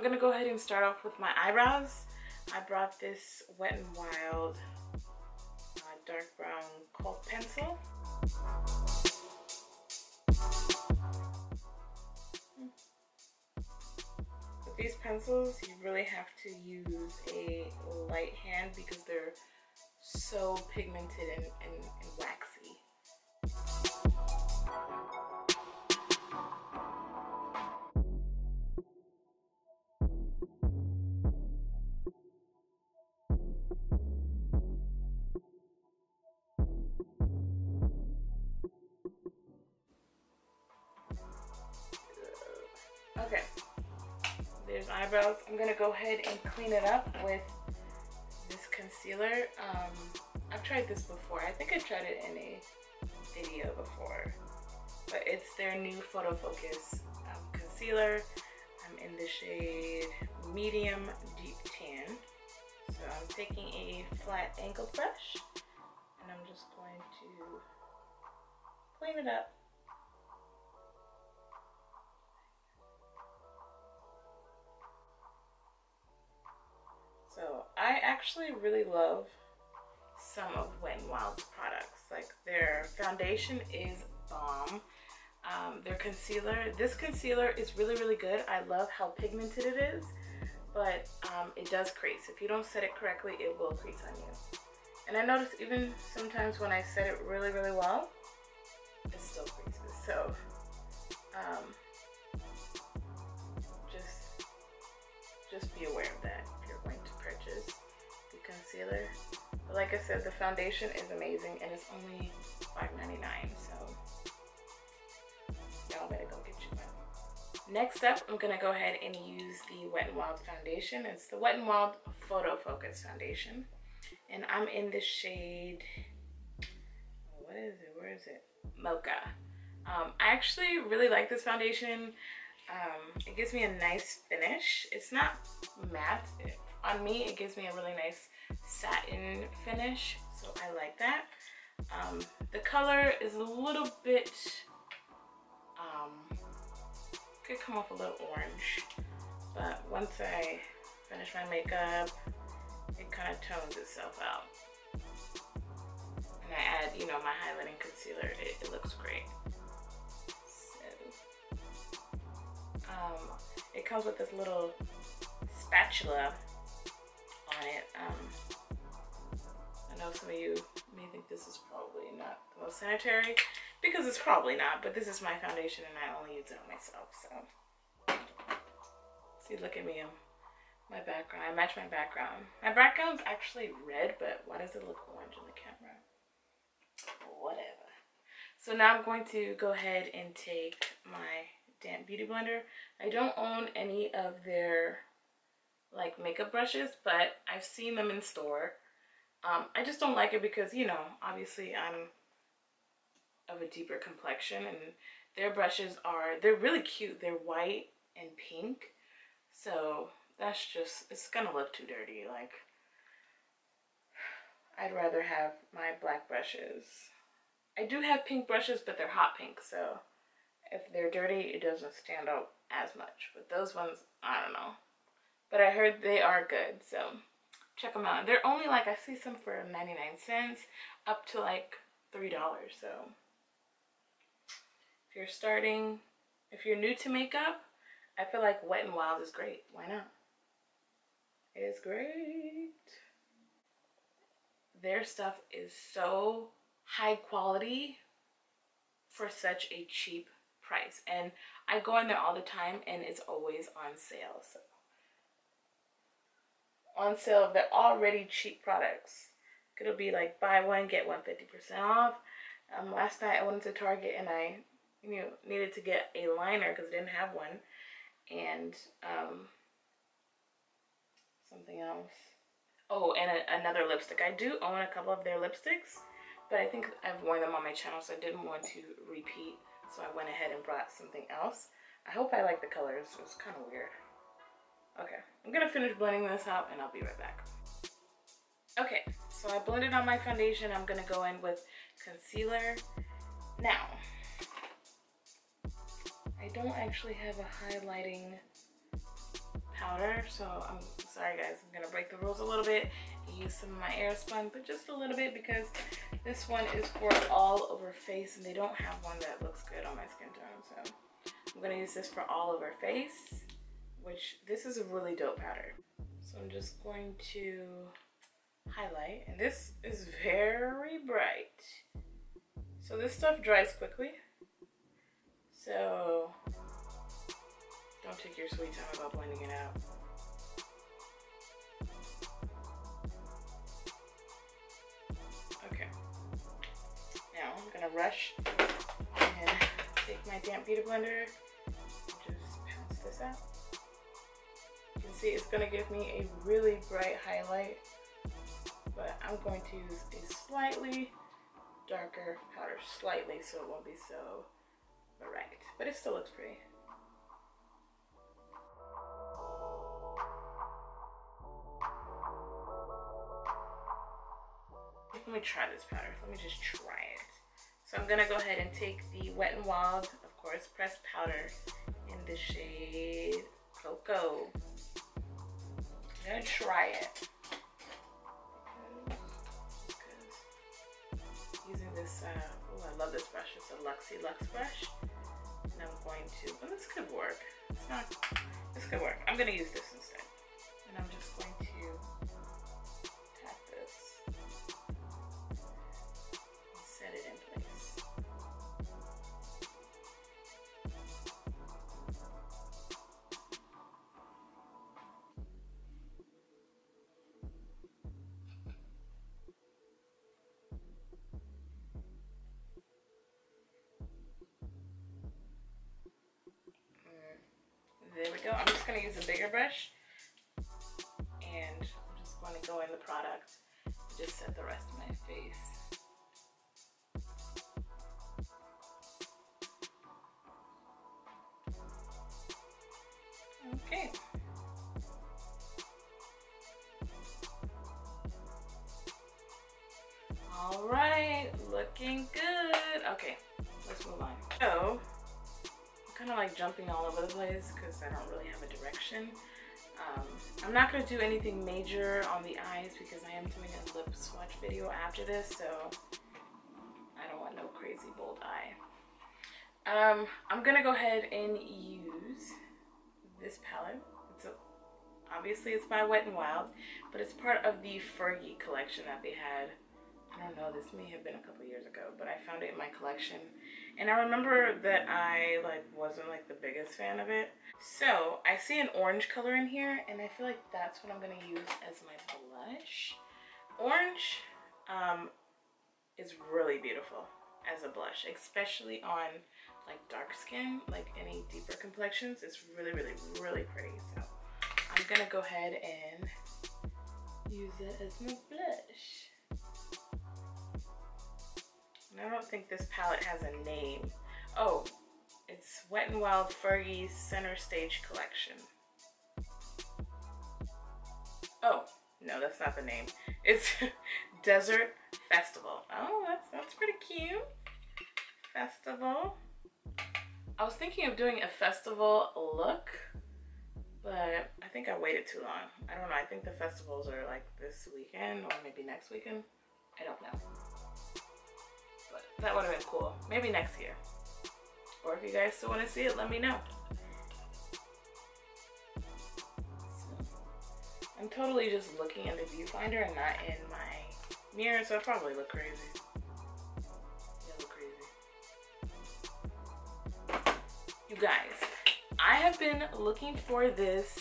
gonna go ahead and start off with my eyebrows. I brought this Wet n Wild dark brown Cult pencil. With these pencils, you really have to use a light hand because they're so pigmented and waxy. Okay, there's eyebrows. I'm gonna go ahead and clean it up with this concealer. I've tried this before. I think I tried it in a video before, but it's their new Photo Focus concealer. I'm in the shade Medium Deep Tan. So I'm taking a flat angled brush and I'm just going to clean it up. So I actually really love some of Wet n Wild's products. Like their foundation is bomb. Their concealer, this concealer is really good. I love how pigmented it is, but it does crease. If you don't set it correctly, it will crease on you. And I notice even sometimes when I set it really well, it still creases. So just be aware of that if you're going to purchase the concealer. But like I said, the foundation is amazing and it's only $5.99, so y'all better go get you one. Next up, I'm gonna go ahead and use the Wet n Wild foundation. It's the Wet n Wild Photo Focus foundation, and I'm in the shade, what is it? Where is it? Mocha. I actually really like this foundation. It gives me a nice finish. It's not matte. On me, it gives me a really nice satin finish, so I like that. The color is a little bit, could come off a little orange, but once I finish my makeup, it kind of tones itself out. And I add, you know, my highlighting concealer. It looks great. It comes with this little spatula on it. I know some of you may think this is probably not the most sanitary, because it's probably not, but this is my foundation and I only use it on myself. So see, look at me, my background. I match my background. My background's actually red, but why does it look orange in the camera? Whatever. So now I'm going to go ahead and take my damp beauty blender. I don't own any of their like makeup brushes, but I've seen them in store. I just don't like it because, you know, obviously I'm of a deeper complexion, and their brushes they're really cute. They're white and pink, so that's just, it's gonna look too dirty. Like, I'd rather have my black brushes. I do have pink brushes, but they're hot pink, so if they're dirty, it doesn't stand out as much. But those ones, I don't know. But I heard they are good, so check them out. They're only like, I see some for 99 cents up to like $3. So if you're starting, if you're new to makeup, I feel like Wet n Wild is great. Why not? It's great. Their stuff is so high quality for such a cheap price, and I go in there all the time and it's always on sale. So on sale, they're already cheap products. It'll be like buy one get one 50% off. Last night I went to Target and I needed to get a liner because I didn't have one, and something else. Oh, and another lipstick. I do own a couple of their lipsticks, but I think I've worn them on my channel, so I didn't want to repeat. So I went ahead and brought something else. I hope I like the colors. It's kind of weird. Okay, I'm gonna finish blending this out and I'll be right back. Okay, so I blended on my foundation. I'm gonna go in with concealer. Now, I don't actually have a highlighting powder. So I'm sorry guys, I'm gonna break the rules a little bit and use some of my Airspun, but just a little bit because this one is for all over face and they don't have one that looks good on my skin tone. So I'm gonna use this for all over face, which this is a really dope powder. So I'm just going to highlight, and this is very bright. So this stuff dries quickly. So don't take your sweet time about blending it out. Okay. Now I'm gonna rush and take my damp beauty blender and just pounce this out. You can see it's gonna give me a really bright highlight, but I'm going to use a slightly darker powder, slightly, so it won't be so bright, but it still looks pretty. Let me try this powder. Let me just try it. So I'm gonna go ahead and take the Wet n Wild, of course, pressed powder in the shade Cocoa. I'm gonna try it because using this. Oh, I love this brush. It's a Luxie Lux brush, and I'm going to. Oh, this could work. It's not. This could work. I'm gonna use this instead, and I'm just going to. There we go. I'm just going to use a bigger brush and I'm just going to go in the product and just set the rest of my face. Okay. All right, looking good. Okay, let's move on. So, kind of like jumping all over the place because I don't really have a direction. I'm not going to do anything major on the eyes because I am doing a lip swatch video after this, so I don't want no crazy bold eye. I'm going to go ahead and use this palette. Obviously it's by Wet n Wild, but it's part of the Fergie collection that they had. I don't know, this may have been a couple years ago, but I found it in my collection. And I remember that I wasn't the biggest fan of it. So I see an orange color in here, and I feel like that's what I'm gonna use as my blush. Orange is really beautiful as a blush, especially on dark skin, any deeper complexions. It's really, really, really pretty. So I'm gonna go ahead and use it as my blush. I don't think this palette has a name. Oh, it's Wet n Wild Fergie's Center Stage Collection. Oh, no, that's not the name. It's Desert Festival. Oh, that's pretty cute. Festival. I was thinking of doing a festival look, but I think I waited too long. I don't know. I think the festivals are this weekend or maybe next weekend. I don't know. That would have been cool. Maybe next year. Or if you guys still want to see it, let me know. So, I'm totally just looking in the viewfinder and not in my mirror, so I probably look crazy. Yeah, I look crazy. You guys, I have been looking for this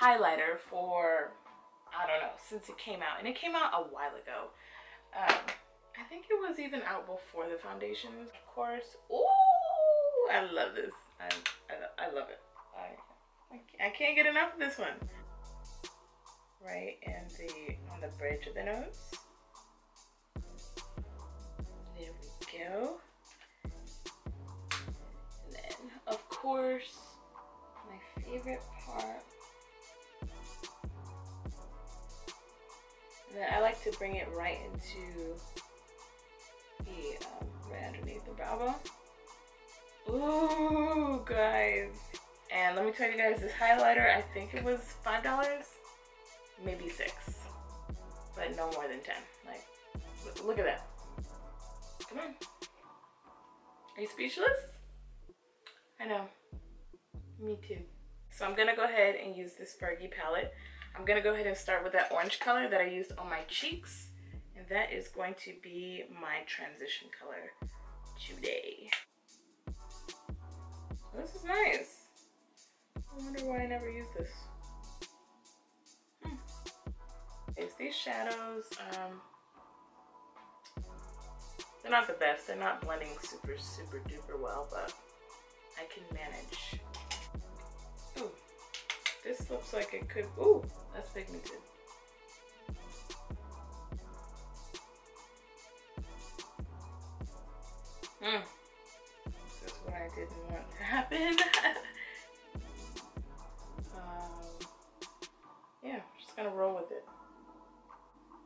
highlighter for, I don't know, since it came out. And it came out a while ago. I think it was even out before the foundations, of course. Ooh, I love this. I love it. I can't get enough of this one. Right on the bridge of the nose. There we go. And then, of course, my favorite part. And then I like to bring it right into right underneath the brow bone. Ooh, guys. And let me tell you guys, this highlighter, I think it was $5, maybe $6, but no more than 10. Like, look at that. Come on. Are you speechless? I know. Me too. So I'm gonna go ahead and use this Fergie palette. I'm gonna go ahead and start with that orange color that I used on my cheeks. And that is going to be my transition color today. This is nice. I wonder why I never use this. It's these shadows. They're not the best. They're not blending super duper well, but I can manage. Ooh, this looks like it could. Ooh, that's pigmented. That's what I didn't want to happen. Yeah, just gonna roll with it.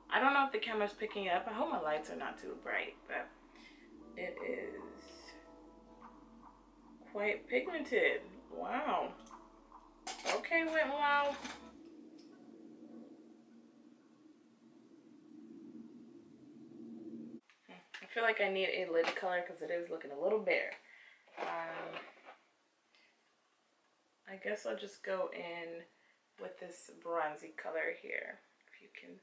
I don't know if the camera's picking up. I hope my lights are not too bright, but it is quite pigmented. Wow. Okay, wow. I feel like I need a lid color because it is looking a little bare. I guess I'll just go in with this bronzy color here. If you can,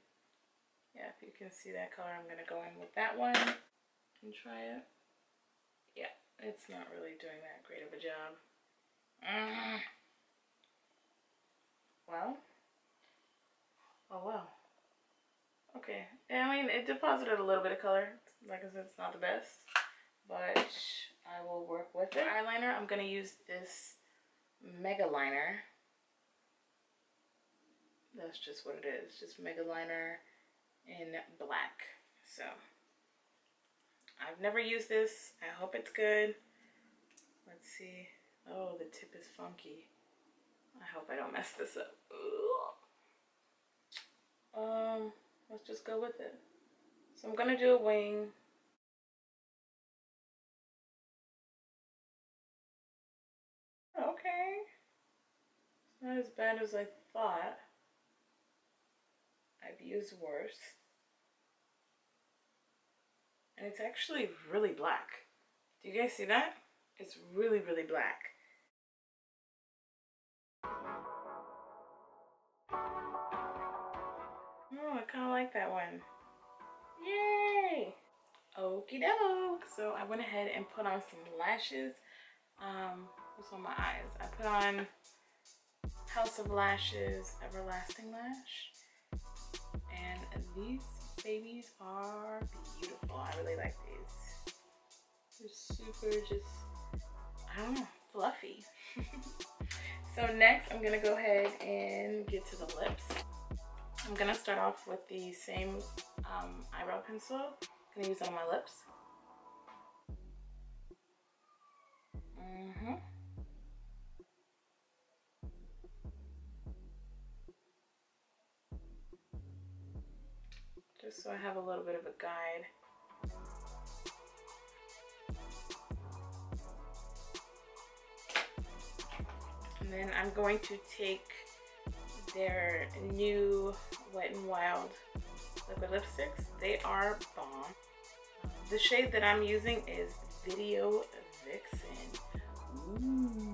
yeah, if you can see that color, I'm gonna go in with that one and try it. Yeah, it's not really doing that great of a job. Well, oh well. Okay, yeah, I mean, it deposited a little bit of color. Like I said, it's not the best, but I will work with it. Eyeliner, I'm gonna use this Mega Liner. That's just what it is, just Mega Liner in black. So I've never used this. I hope it's good. Let's see. Oh, the tip is funky. I hope I don't mess this up. Let's just go with it. So I'm gonna do a wing. Okay. It's not as bad as I thought. I've used worse. And it's actually really black. Do you guys see that? It's really black. Oh, I kind of like that one. Yay! Okie doke. So I went ahead and put on some lashes. What's on my eyes? I put on House of Lashes Everlasting Lash. And these babies are beautiful. I really like these. They're super just, I don't know, fluffy. So next I'm gonna go ahead and get to the lips. I'm gonna start off with the same eyebrow pencil. I'm gonna use it on my lips. Just so I have a little bit of a guide. And then I'm going to take their new Wet n Wild liquid lipsticks. They are bomb. The shade that I'm using is Video Vixen. Ooh.